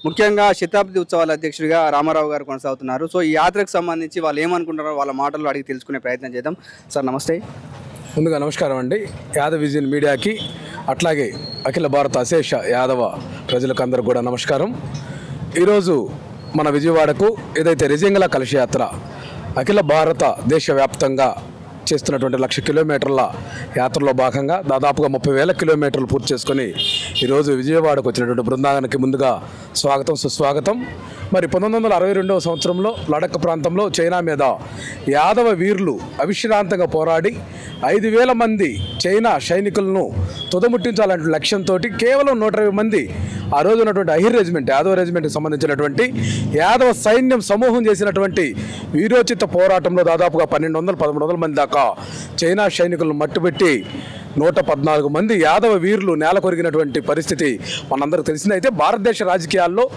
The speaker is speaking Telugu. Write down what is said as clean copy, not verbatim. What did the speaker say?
ముఖ్యంగా శతాబ్ది ఉత్సవాల అధ్యక్షుడిగా రామారావు గారు కొనసాగుతున్నారు. సో ఈ యాత్రకు సంబంధించి వాళ్ళు ఏమనుకుంటారో వాళ్ళ మాటల్లో అడిగి తెలుసుకునే ప్రయత్నం చేద్దాం. సార్ నమస్తే. ముందుగా నమస్కారం అండి. యాదవ్ విజన్ మీడియాకి అట్లాగే అఖిల భారత అశేష యాదవ ప్రజలకు అందరూ కూడా నమస్కారం. ఈరోజు మన విజయవాడకు ఏదైతే రిజింగల కలశయాత్ర అఖిల భారత దేశవ్యాప్తంగా చేస్తున్నటువంటి 1,00,000 కిలోమీటర్ల యాత్రలో భాగంగా దాదాపుగా 30,000 కిలోమీటర్లు పూర్తి చేసుకొని ఈరోజు విజయవాడకు వచ్చినటువంటి బృందానికి ముందుగా స్వాగతం సుస్వాగతం. మరి 1962వ సంవత్సరంలో లడఖ్ ప్రాంతంలో చైనా మీద యాదవ వీరులు అవిశ్రాంతంగా పోరాడి 5,000 మంది చైనా సైనికులను తుదముట్టించాలంటే లక్ష్యంతో కేవలం 120 మంది ఆ రోజు ఉన్నటువంటి అహిర్ రెజిమెంట్ యాదవ రెజిమెంట్కి సంబంధించినటువంటి యాదవ సైన్యం సమూహం చేసినటువంటి వీరోచిత పోరాటంలో దాదాపుగా 1,200-1,300 మంది దాకా చైనా సైనికులను మట్టుబెట్టి 114 మంది యాదవ వీరులు నేల కొరిగినటువంటి పరిస్థితి మనందరికీ తెలిసిందైతే భారతదేశ రాజకీయాల్లో